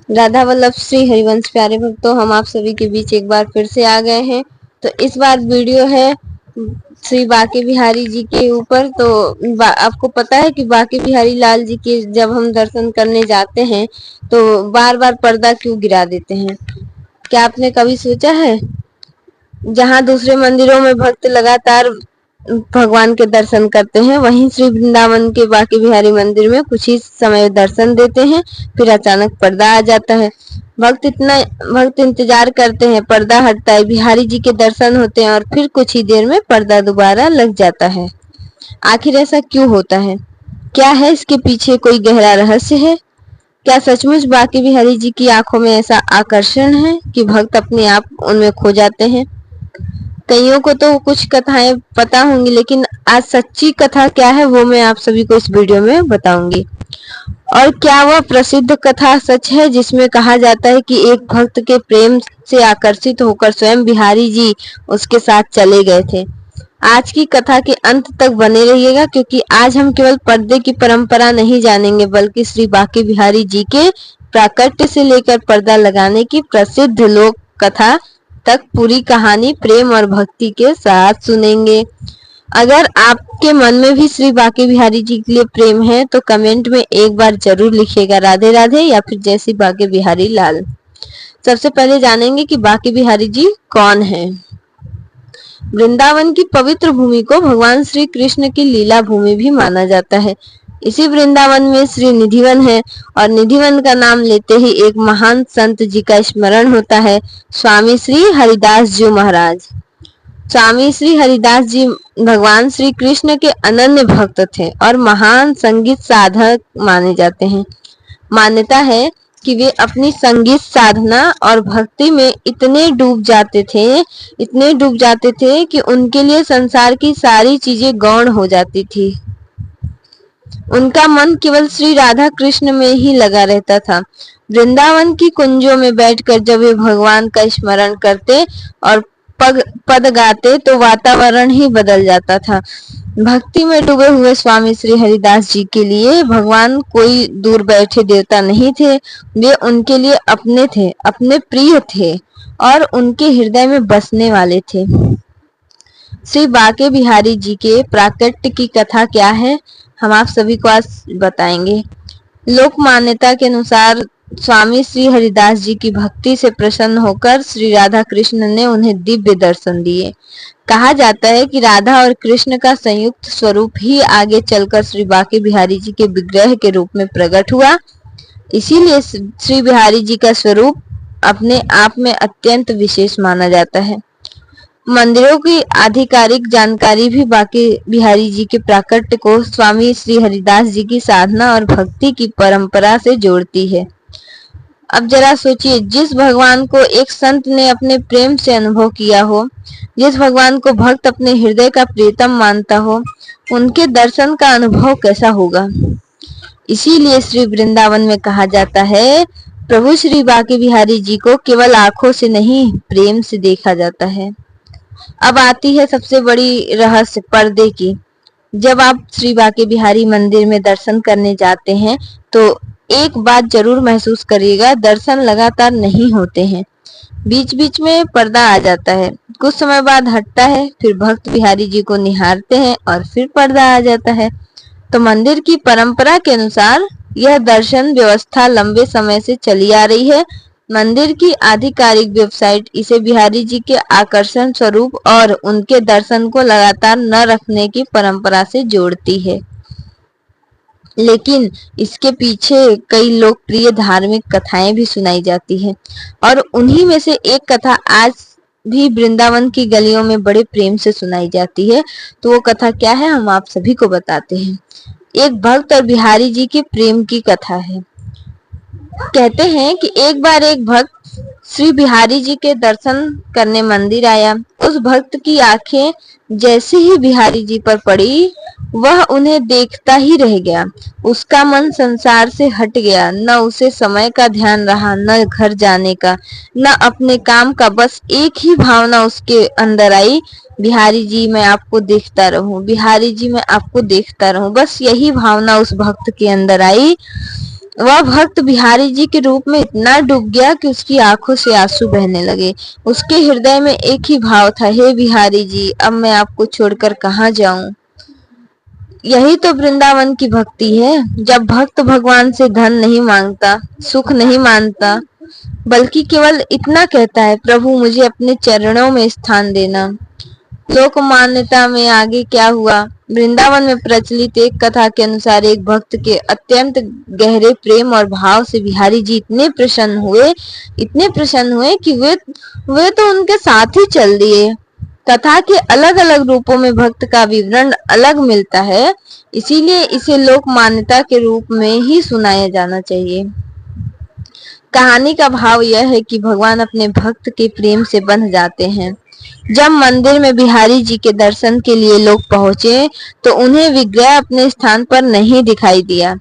राधा वल्लभ श्री हरिवंश प्यारे भक्तों, हम आप सभी के बीच एक बार फिर से आ गए हैं। तो इस बार वीडियो है श्री बांके बिहारी जी के ऊपर। तो आपको पता है कि बांके बिहारी लाल जी के जब हम दर्शन करने जाते हैं तो बार बार पर्दा क्यों गिरा देते हैं? क्या आपने कभी सोचा है? जहाँ दूसरे मंदिरों में भक्त लगातार भगवान के दर्शन करते हैं, वहीं श्री वृंदावन के बांके बिहारी मंदिर में कुछ ही समय दर्शन देते हैं, फिर अचानक पर्दा आ जाता है। भक्त इंतजार करते हैं, पर्दा हटता है, बिहारी जी के दर्शन होते हैं और फिर कुछ ही देर में पर्दा दोबारा लग जाता है। आखिर ऐसा क्यों होता है? क्या है इसके पीछे कोई गहरा रहस्य है? क्या सचमुच बांके बिहारी जी की आंखों में ऐसा आकर्षण है कि भक्त अपने आप उनमें खो जाते हैं? कईयों को तो कुछ कथाएं पता होंगी, लेकिन आज सच्ची कथा क्या है वो मैं आप सभी को इस वीडियो में बताऊंगी। और क्या वह प्रसिद्ध कथा सच है जिसमें कहा जाता है कि एक भक्त के प्रेम से आकर्षित होकर स्वयं बिहारी जी उसके साथ चले गए थे? आज की कथा के अंत तक बने रहिएगा, क्योंकि आज हम केवल पर्दे की परंपरा नहीं जानेंगे, बल्कि श्री बांके बिहारी जी के प्राकट्य से लेकर पर्दा लगाने की प्रसिद्ध लोक कथा तक पूरी कहानी प्रेम और भक्ति के साथ सुनेंगे। अगर आपके मन में भी श्री बांके बिहारी जी के लिए प्रेम है तो कमेंट में एक बार जरूर लिखिएगा राधे राधे या फिर जय श्री बांके बिहारी लाल। सबसे पहले जानेंगे कि बांके बिहारी जी कौन है। वृंदावन की पवित्र भूमि को भगवान श्री कृष्ण की लीला भूमि भी माना जाता है। इसी वृंदावन में श्री निधिवन है और निधिवन का नाम लेते ही एक महान संत जी का स्मरण होता है, स्वामी श्री हरिदास जी महाराज। स्वामी श्री हरिदास जी भगवान श्री कृष्ण के अनन्य भक्त थे और महान संगीत साधक माने जाते हैं। मान्यता है कि वे अपनी संगीत साधना और भक्ति में इतने डूब जाते थे कि उनके लिए संसार की सारी चीजें गौण हो जाती थी। उनका मन केवल श्री राधा कृष्ण में ही लगा रहता था। वृंदावन की कुंजों में बैठकर जब वे भगवान का स्मरण करते और पद गाते तो वातावरण ही बदल जाता था। भक्ति में डूबे हुए स्वामी श्री हरिदास जी के लिए भगवान कोई दूर बैठे देवता नहीं थे, वे उनके लिए अपने थे, अपने प्रिय थे और उनके हृदय में बसने वाले थे। श्री बांके बिहारी जी के प्राकट्य की कथा क्या है, हम आप सभी को आज बताएंगे। लोक मान्यता के अनुसार स्वामी श्री हरिदास जी की भक्ति से प्रसन्न होकर श्री राधा कृष्ण ने उन्हें दिव्य दर्शन दिए। कहा जाता है कि राधा और कृष्ण का संयुक्त स्वरूप ही आगे चलकर श्री बांके बिहारी जी के विग्रह के रूप में प्रकट हुआ। इसीलिए श्री बिहारी जी का स्वरूप अपने आप में अत्यंत विशेष माना जाता है। मंदिरों की आधिकारिक जानकारी भी बांके बिहारी जी के प्राकट्य को स्वामी श्री हरिदास जी की साधना और भक्ति की परंपरा से जोड़ती है। अब जरा सोचिए, जिस भगवान को एक संत ने अपने प्रेम से अनुभव किया हो, जिस भगवान को भक्त अपने हृदय का प्रियतम मानता हो, उनके दर्शन का अनुभव कैसा होगा। इसीलिए श्री वृंदावन में कहा जाता है, प्रभु श्री बांके बिहारी जी को केवल आंखों से नहीं प्रेम से देखा जाता है। अब आती है सबसे बड़ी रहस्य पर्दे की। जब आप श्री बांके बिहारी मंदिर में दर्शन करने जाते हैं तो एक बात जरूर महसूस करिएगा, दर्शन लगातार नहीं होते हैं, बीच बीच में पर्दा आ जाता है, कुछ समय बाद हटता है, फिर भक्त बिहारी जी को निहारते हैं और फिर पर्दा आ जाता है। तो मंदिर की परंपरा के अनुसार यह दर्शन व्यवस्था लंबे समय से चली आ रही है। मंदिर की आधिकारिक वेबसाइट इसे बिहारी जी के आकर्षण स्वरूप और उनके दर्शन को लगातार न रखने की परंपरा से जोड़ती है। लेकिन इसके पीछे कई लोकप्रिय धार्मिक कथाएं भी सुनाई जाती हैं और उन्हीं में से एक कथा आज भी वृंदावन की गलियों में बड़े प्रेम से सुनाई जाती है। तो वो कथा क्या है, हम आप सभी को बताते हैं। एक भक्त और बिहारी जी के प्रेम की कथा है। कहते हैं कि एक बार एक भक्त श्री बिहारी जी के दर्शन करने मंदिर आया। उस भक्त की आंखें जैसे ही बिहारी जी पर पड़ी, वह उन्हें देखता ही रह गया। उसका मन संसार से हट गया, न उसे समय का ध्यान रहा, न घर जाने का, न अपने काम का। बस एक ही भावना उसके अंदर आई, बिहारी जी मैं आपको देखता रहूं, बिहारी जी मैं आपको देखता रहूं। बस यही भावना उस भक्त के अंदर आई वह भक्त बिहारी जी के रूप में इतना डूब गया कि उसकी आंखों से आंसू बहने लगे। उसके हृदय में एक ही भाव था, हे बिहारी जी, अब मैं आपको छोड़कर कहाँ जाऊं। यही तो वृंदावन की भक्ति है, जब भक्त भगवान से धन नहीं मांगता, सुख नहीं मांगता, बल्कि केवल इतना कहता है, प्रभु मुझे अपने चरणों में स्थान देना। लोक मान्यता में आगे क्या हुआ। वृंदावन में प्रचलित एक कथा के अनुसार एक भक्त के अत्यंत गहरे प्रेम और भाव से बिहारी जी इतने प्रसन्न हुए कि वे तो उनके साथ ही चल दिए। कथा के अलग अलग रूपों में भक्त का विवरण अलग मिलता है, इसीलिए इसे लोक मान्यता के रूप में ही सुनाया जाना चाहिए। कहानी का भाव यह है कि भगवान अपने भक्त के प्रेम से बंध जाते हैं। जब मंदिर में बिहारी जी के दर्शन के लिए लोग पहुंचे तो उन्हें विग्रह अपने स्थान पर नहीं दिखाई दिया।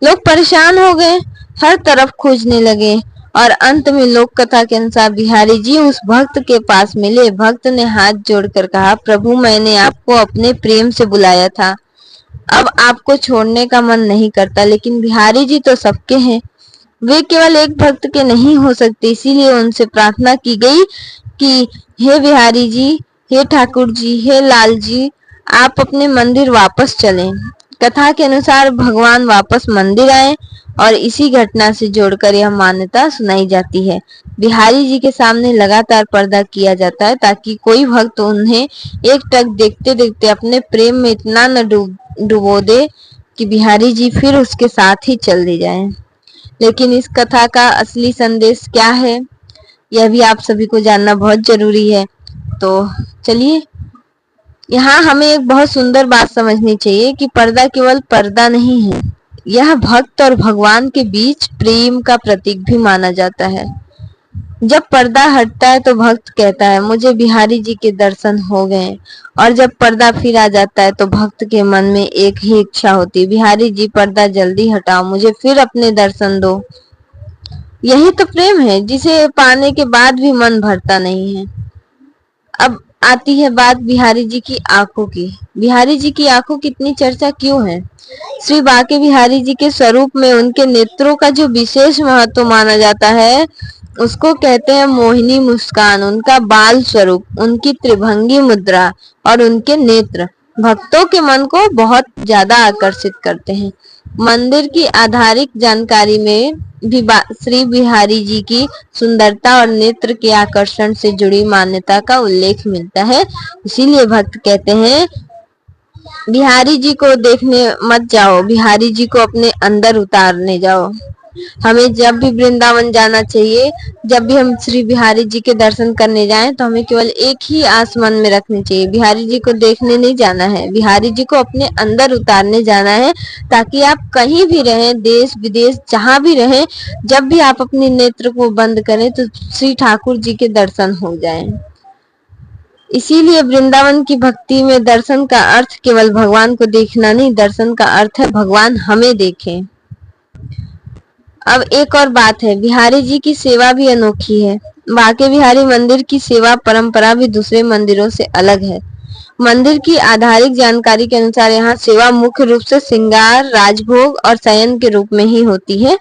लोग परेशान हो गए, हर तरफ खोजने लगे और अंत में लोक कथा के अनुसार बिहारी जी उस भक्त के पास मिले। भक्त ने हाथ जोड़कर कहा, प्रभु मैंने आपको अपने प्रेम से बुलाया था, अब आपको छोड़ने का मन नहीं करता, लेकिन बिहारी जी तो सबके हैं, वे केवल एक भक्त के नहीं हो सकते। इसीलिए उनसे प्रार्थना की गई कि हे बिहारी जी, हे ठाकुर जी, हे लाल जी, आप अपने मंदिर वापस चलें। कथा के अनुसार भगवान वापस मंदिर आए और इसी घटना से जोड़कर यह मान्यता सुनाई जाती है। बिहारी जी के सामने लगातार पर्दा किया जाता है ताकि कोई भक्त उन्हें एक टक देखते देखते अपने प्रेम में इतना न डुबो दे कि बिहारी जी फिर उसके साथ ही चल दे जाएं। लेकिन इस कथा का असली संदेश क्या है, यह भी आप सभी को जानना बहुत जरूरी है। तो चलिए, यहाँ हमें एक बहुत सुंदर बात समझनी चाहिए कि पर्दा केवल पर्दा नहीं है, यह भक्त और भगवान के बीच प्रेम का प्रतीक भी माना जाता है। जब पर्दा हटता है तो भक्त कहता है, मुझे बिहारी जी के दर्शन हो गए, और जब पर्दा फिर आ जाता है तो भक्त के मन में एक ही इच्छा होती है, बिहारी जी पर्दा जल्दी हटाओ, मुझे फिर अपने दर्शन दो। यही तो प्रेम है जिसे पाने के बाद भी मन भरता नहीं है। अब आती है बात बिहारी जी की आंखों की। बिहारी जी की आंखों की इतनी चर्चा क्यों है? श्री बांके बिहारी जी के स्वरूप में उनके नेत्रों का जो विशेष महत्व माना जाता है उसको कहते हैं मोहिनी मुस्कान। उनका बाल स्वरूप, उनकी त्रिभंगी मुद्रा और उनके नेत्र भक्तों के मन को बहुत ज्यादा आकर्षित करते हैं। मंदिर की आधारिक जानकारी में भी श्री बिहारी जी की सुंदरता और नेत्र के आकर्षण से जुड़ी मान्यता का उल्लेख मिलता है। इसीलिए भक्त कहते हैं, बिहारी जी को देखने मत जाओ, बिहारी जी को अपने अंदर उतारने जाओ। हमें जब भी वृंदावन जाना चाहिए, जब भी हम श्री बिहारी जी के दर्शन करने जाएं तो हमें केवल एक ही आस मन में रखनी चाहिए, बिहारी जी को देखने नहीं जाना है, बिहारी जी को अपने अंदर उतारने जाना है, ताकि आप कहीं भी रहें, देश विदेश जहां भी रहें, जब भी आप अपने नेत्र को बंद करें तो श्री ठाकुर जी के दर्शन हो जाएं। इसीलिए वृंदावन की भक्ति में दर्शन का अर्थ केवल भगवान को देखना नहीं, दर्शन का अर्थ है भगवान हमें देखें। अब एक और बात है, बिहारी जी की सेवा भी अनोखी है। बांके बिहारी मंदिर की सेवा परंपरा भी दूसरे मंदिरों से अलग है। मंदिर की आधारिक जानकारी के अनुसार यहाँ सेवा मुख्य रूप से श्रृंगार, राजभोग और शयन के रूप में ही होती है।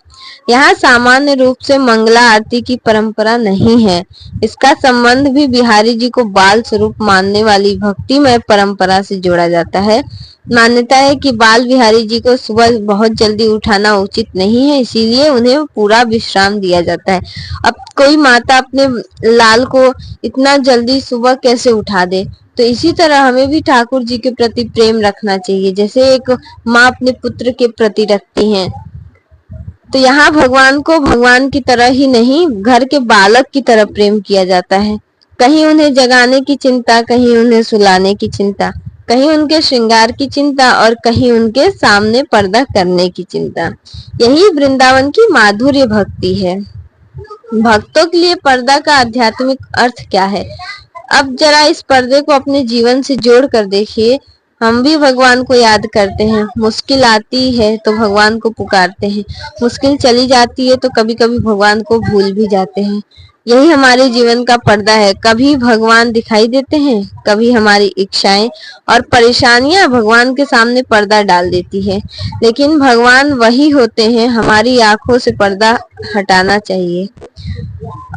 यहाँ सामान्य रूप से मंगला आरती की परंपरा नहीं है। इसका संबंध भी बिहारी जी को बाल स्वरूप मानने वाली भक्तिमय परंपरा से जोड़ा जाता है। मान्यता है कि बाल बिहारी जी को सुबह बहुत जल्दी उठाना उचित नहीं है, इसीलिए उन्हें पूरा विश्राम दिया जाता है। अब कोई माता अपने लाल को इतना जल्दी सुबह कैसे उठा दे, तो इसी तरह हमें भी ठाकुर जी के प्रति प्रेम रखना चाहिए, जैसे एक माँ अपने पुत्र के प्रति रखती है। तो यहाँ भगवान को भगवान की तरह ही नहीं, घर के बालक की तरह प्रेम किया जाता है। कहीं उन्हें जगाने की चिंता, कहीं उन्हें सुलाने की चिंता, कहीं उनके श्रृंगार की चिंता और कहीं उनके सामने पर्दा करने की चिंता। यही वृंदावन की माधुर्य भक्ति है। भक्तों के लिए पर्दा का आध्यात्मिक अर्थ क्या है? अब जरा इस पर्दे को अपने जीवन से जोड़ कर देखिए। हम भी भगवान को याद करते हैं, मुश्किल आती है तो भगवान को पुकारते हैं, मुश्किल चली जाती है तो कभी कभी भगवान को भूल भी जाते हैं। यही हमारे जीवन का पर्दा है। कभी भगवान दिखाई देते हैं, कभी हमारी इच्छाएं और परेशानियां भगवान के सामने पर्दा डाल देती है। लेकिन भगवान वही होते हैं, हमारी आंखों से पर्दा हटाना चाहिए।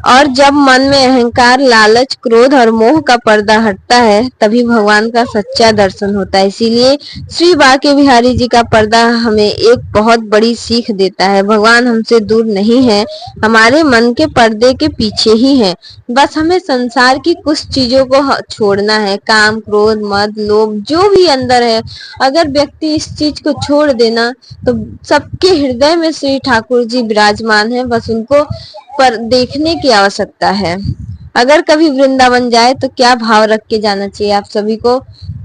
और जब मन में अहंकार, लालच, क्रोध और मोह का पर्दा हटता है, तभी भगवान का सच्चा दर्शन होता है। इसीलिए श्री बांके बिहारी जी का पर्दा हमें एक बहुत बड़ी सीख देता है। भगवान हमसे दूर नहीं है, हमारे मन के पर्दे के पीछे ही है। बस हमें संसार की कुछ चीजों को छोड़ना है। काम, क्रोध, मद, लोभ जो भी अंदर है, अगर व्यक्ति इस चीज को छोड़ देना तो सबके हृदय में श्री ठाकुर जी विराजमान है। बस उनको पर देखने की आवश्यकता है। अगर कभी वृंदावन जाए तो क्या भाव रख के जाना चाहिए, आप सभी को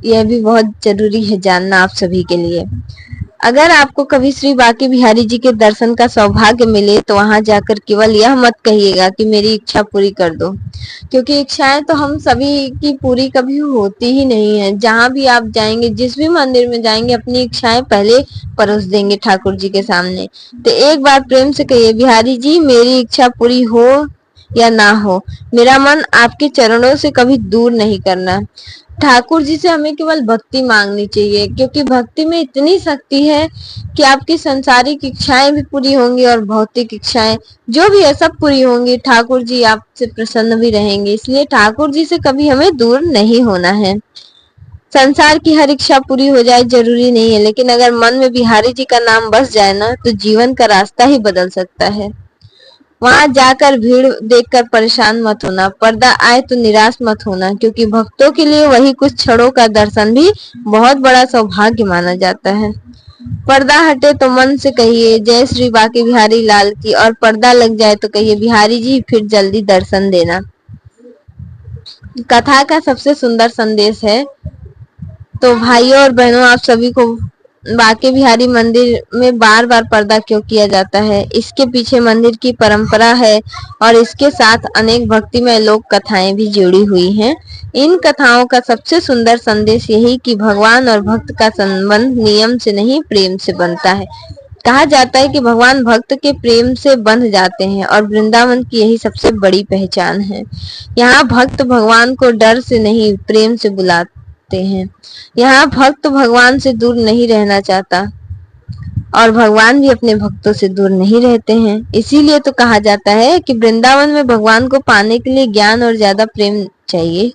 यह भी बहुत जरूरी है जानना आप सभी के लिए। अगर आपको कभी श्री बांके बिहारी जी के दर्शन का सौभाग्य मिले तो वहां जाकर केवल यह मत कहिएगा कि मेरी इच्छा पूरी कर दो, क्योंकि इच्छाएं तो हम सभी की पूरी कभी होती ही नहीं है। जहां भी आप जाएंगे, जिस भी मंदिर में जाएंगे, अपनी इच्छाएं पहले परोस देंगे ठाकुर जी के सामने। तो एक बार प्रेम से कहिए, बिहारी जी मेरी इच्छा पूरी हो या ना हो, मेरा मन आपके चरणों से कभी दूर नहीं करना। ठाकुर जी से हमें केवल भक्ति मांगनी चाहिए, क्योंकि भक्ति में इतनी शक्ति है कि आपकी संसारिक इच्छाएं भी पूरी होंगी और भौतिक इच्छाएं जो भी है सब पूरी होंगी। ठाकुर जी आपसे प्रसन्न भी रहेंगे। इसलिए ठाकुर जी से कभी हमें दूर नहीं होना है। संसार की हर इच्छा पूरी हो जाए जरूरी नहीं है, लेकिन अगर मन में बिहारी जी का नाम बस जाए ना, तो जीवन का रास्ता ही बदल सकता है। वहां जाकर भीड़ देखकर परेशान मत होना, पर्दा आए तो निराश मत होना, क्योंकि भक्तों के लिए वही कुछ क्षणों का दर्शन भी बहुत बड़ा सौभाग्य माना जाता है। पर्दा हटे तो मन से कहिए जय श्री बांके बिहारी लाल की, और पर्दा लग जाए तो कहिए बिहारी जी फिर जल्दी दर्शन देना। कथा का सबसे सुंदर संदेश है। तो भाइयों और बहनों, आप सभी को बांके बिहारी मंदिर में बार बार पर्दा क्यों किया जाता है, इसके पीछे मंदिर की परंपरा है और इसके साथ अनेक भक्तिमय लोक कथाएं भी जुड़ी हुई हैं। इन कथाओं का सबसे सुंदर संदेश यही कि भगवान और भक्त का संबंध नियम से नहीं प्रेम से बनता है। कहा जाता है कि भगवान भक्त के प्रेम से बंध जाते हैं और वृंदावन की यही सबसे बड़ी पहचान है। यहाँ भक्त भगवान को डर से नहीं प्रेम से बुलाते हैं। यहाँ भक्त भगवान से दूर नहीं रहना चाहता और भगवान भी अपने भक्तों से दूर नहीं रहते हैं। इसीलिए तो कहा जाता है कि वृंदावन में भगवान को पाने के लिए ज्ञान और ज्यादा प्रेम चाहिए।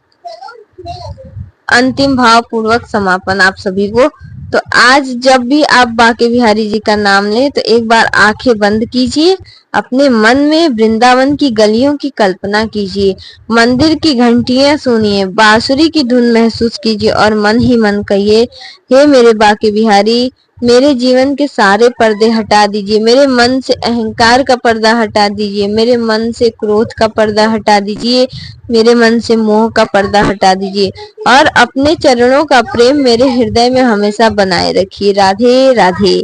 अंतिम भाव पूर्वक समापन आप सभी को। तो आज जब भी आप बांके बिहारी जी का नाम लें तो एक बार आंखें बंद कीजिए, अपने मन में वृंदावन की गलियों की कल्पना कीजिए, मंदिर की घंटियां सुनिए, बांसुरी की धुन महसूस कीजिए और मन ही मन कहिए, हे मेरे बांके बिहारी, मेरे जीवन के सारे पर्दे हटा दीजिए, मेरे मन से अहंकार का पर्दा हटा दीजिए, मेरे मन से क्रोध का पर्दा हटा दीजिए, मेरे मन से मोह का पर्दा हटा दीजिए और अपने चरणों का प्रेम मेरे हृदय में हमेशा बनाए रखिए। राधे राधे।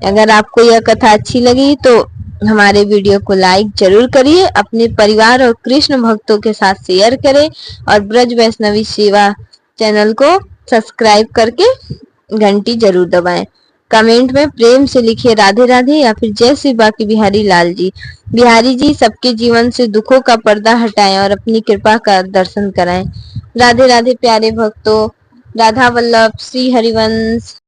अगर आपको यह कथा अच्छी लगी तो हमारे वीडियो को लाइक जरूर करिए, अपने परिवार और कृष्ण भक्तों के साथ शेयर करें और ब्रज वैष्णवी सेवा चैनल को सब्सक्राइब करके घंटी जरूर दबाएं। कमेंट में प्रेम से लिखिए राधे राधे या फिर जय श्री बांके बिहारी लाल जी। बिहारी जी सबके जीवन से दुखों का पर्दा हटाएं और अपनी कृपा का दर्शन कराएं। राधे राधे प्यारे भक्तों। राधा वल्लभ श्री हरिवंश।